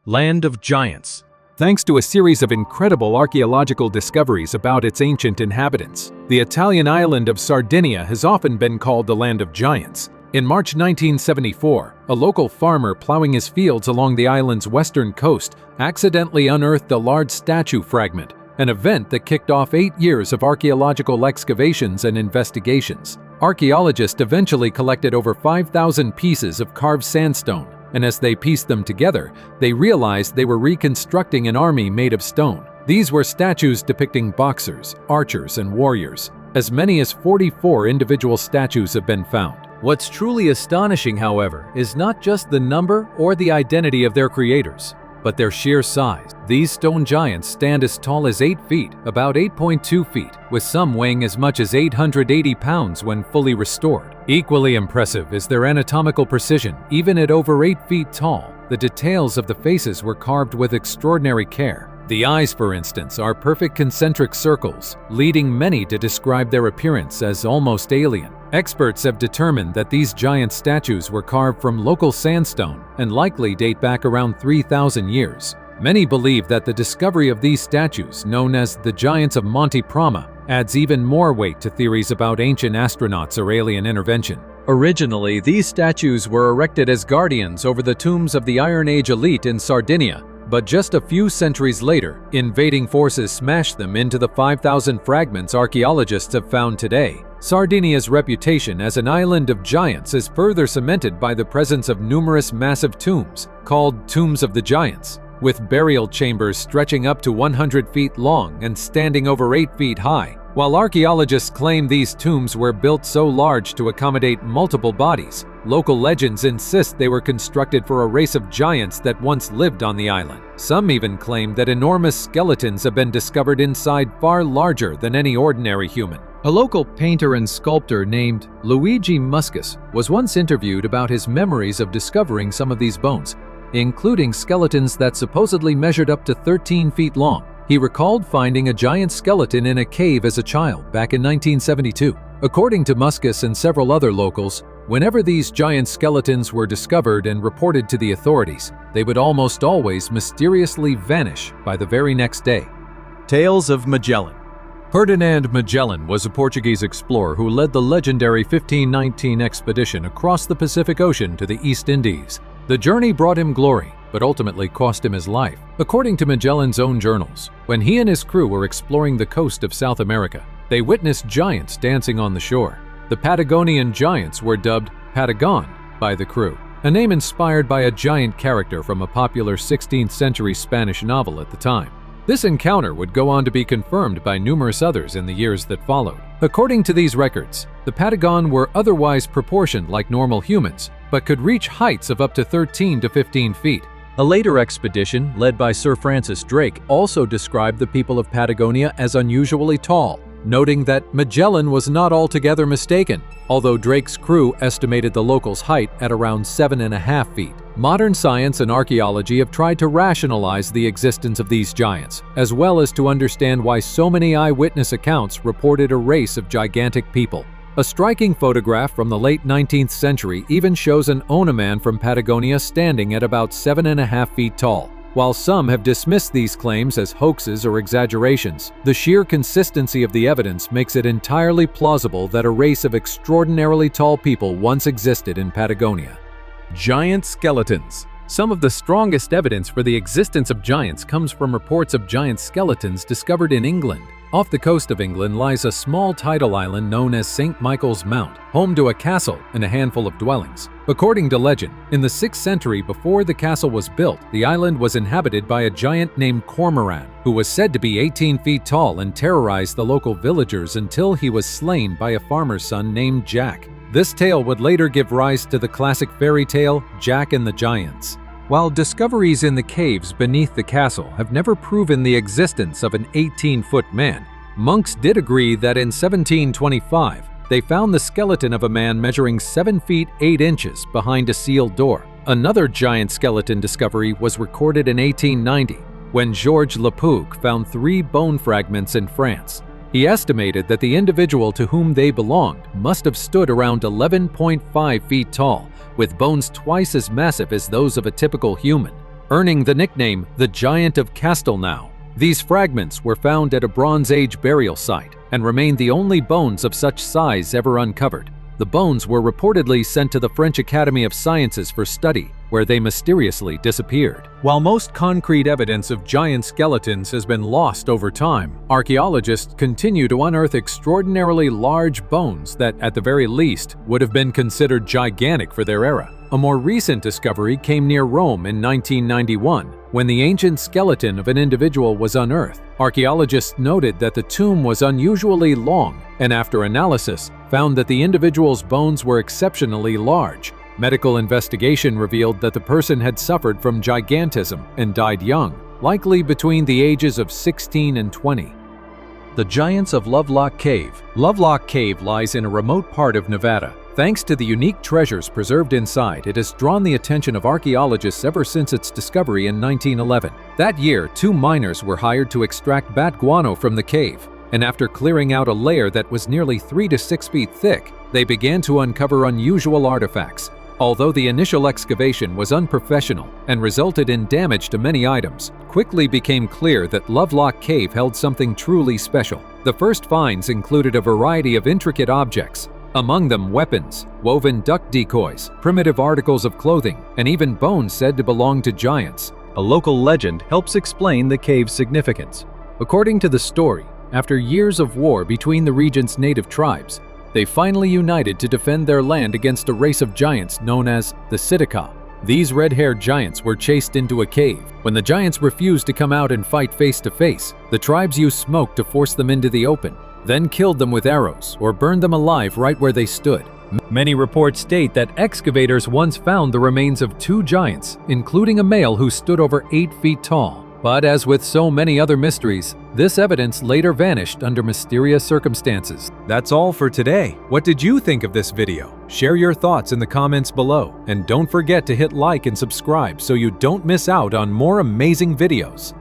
Land of Giants. Thanks to a series of incredible archaeological discoveries about its ancient inhabitants, the Italian island of Sardinia has often been called the Land of Giants. In March 1974, a local farmer plowing his fields along the island's western coast accidentally unearthed a large statue fragment, an event that kicked off 8 years of archaeological excavations and investigations. Archaeologists eventually collected over 5,000 pieces of carved sandstone, and as they pieced them together, they realized they were reconstructing an army made of stone. These were statues depicting boxers, archers, and warriors. As many as 44 individual statues have been found. What's truly astonishing, however, is not just the number or the identity of their creators, but their sheer size. These stone giants stand as tall as 8 feet, about 8.2 feet, with some weighing as much as 880 pounds when fully restored. Equally impressive is their anatomical precision. Even at over 8 feet tall, the details of the faces were carved with extraordinary care. The eyes, for instance, are perfect concentric circles, leading many to describe their appearance as almost alien. Experts have determined that these giant statues were carved from local sandstone and likely date back around 3,000 years. Many believe that the discovery of these statues, known as the Giants of Monte Prama, adds even more weight to theories about ancient astronauts or alien intervention. Originally, these statues were erected as guardians over the tombs of the Iron Age elite in Sardinia, but just a few centuries later, invading forces smashed them into the 5,000 fragments archaeologists have found today. Sardinia's reputation as an island of giants is further cemented by the presence of numerous massive tombs, called Tombs of the Giants, with burial chambers stretching up to 100 feet long and standing over 8 feet high. While archaeologists claim these tombs were built so large to accommodate multiple bodies, local legends insist they were constructed for a race of giants that once lived on the island. Some even claim that enormous skeletons have been discovered inside far larger than any ordinary human. A local painter and sculptor named Luigi Muscus was once interviewed about his memories of discovering some of these bones, including skeletons that supposedly measured up to 13 feet long. He recalled finding a giant skeleton in a cave as a child back in 1972. According to Muscus and several other locals, whenever these giant skeletons were discovered and reported to the authorities, they would almost always mysteriously vanish by the very next day. Tales of Magellan. Ferdinand Magellan was a Portuguese explorer who led the legendary 1519 expedition across the Pacific Ocean to the East Indies. The journey brought him glory, but ultimately cost him his life. According to Magellan's own journals, when he and his crew were exploring the coast of South America, they witnessed giants dancing on the shore. The Patagonian giants were dubbed Patagon by the crew, a name inspired by a giant character from a popular 16th century Spanish novel at the time. This encounter would go on to be confirmed by numerous others in the years that followed. According to these records, the Patagon were otherwise proportioned like normal humans, but could reach heights of up to 13 to 15 feet. A later expedition, led by Sir Francis Drake, also described the people of Patagonia as unusually tall, noting that Magellan was not altogether mistaken, although Drake's crew estimated the locals' height at around 7.5 feet. Modern science and archaeology have tried to rationalize the existence of these giants, as well as to understand why so many eyewitness accounts reported a race of gigantic people. A striking photograph from the late 19th century even shows an Onaman from Patagonia standing at about 7.5 feet tall. While some have dismissed these claims as hoaxes or exaggerations, the sheer consistency of the evidence makes it entirely plausible that a race of extraordinarily tall people once existed in Patagonia. Giant skeletons. Some of the strongest evidence for the existence of giants comes from reports of giant skeletons discovered in England. Off the coast of England lies a small tidal island known as St. Michael's Mount, home to a castle and a handful of dwellings. According to legend, in the 6th century before the castle was built, the island was inhabited by a giant named Cormoran, who was said to be 18 feet tall and terrorized the local villagers until he was slain by a farmer's son named Jack. This tale would later give rise to the classic fairy tale, Jack and the Giants. While discoveries in the caves beneath the castle have never proven the existence of an 18-foot man, monks did agree that in 1725, they found the skeleton of a man measuring 7 feet 8 inches behind a sealed door. Another giant skeleton discovery was recorded in 1890, when Georges Lepuc found 3 bone fragments in France. He estimated that the individual to whom they belonged must have stood around 11.5 feet tall, with bones twice as massive as those of a typical human. earning the nickname the Giant of Castelnau. These fragments were found at a Bronze Age burial site and remain the only bones of such size ever uncovered. The bones were reportedly sent to the French Academy of Sciences for study, where they mysteriously disappeared. While most concrete evidence of giant skeletons has been lost over time, archaeologists continue to unearth extraordinarily large bones that, at the very least, would have been considered gigantic for their era. A more recent discovery came near Rome in 1991, when the ancient skeleton of an individual was unearthed. Archaeologists noted that the tomb was unusually long, and after analysis, found that the individual's bones were exceptionally large. Medical investigation revealed that the person had suffered from gigantism and died young, likely between the ages of 16 and 20. The Giants of Lovelock Cave. Lovelock Cave lies in a remote part of Nevada. Thanks to the unique treasures preserved inside, it has drawn the attention of archaeologists ever since its discovery in 1911. That year, 2 miners were hired to extract bat guano from the cave, and after clearing out a layer that was nearly 3 to 6 feet thick, they began to uncover unusual artifacts. Although the initial excavation was unprofessional and resulted in damage to many items, quickly became clear that Lovelock Cave held something truly special. The first finds included a variety of intricate objects, among them weapons, woven duck decoys, primitive articles of clothing, and even bones said to belong to giants. A local legend helps explain the cave's significance. According to the story, after years of war between the region's native tribes, they finally united to defend their land against a race of giants known as the Sitka. These red-haired giants were chased into a cave. When the giants refused to come out and fight face to face, the tribes used smoke to force them into the open, then killed them with arrows or burned them alive right where they stood. Many reports state that excavators once found the remains of 2 giants, including a male who stood over 8 feet tall. But as with so many other mysteries, this evidence later vanished under mysterious circumstances. That's all for today. What did you think of this video? Share your thoughts in the comments below, and don't forget to hit like and subscribe so you don't miss out on more amazing videos.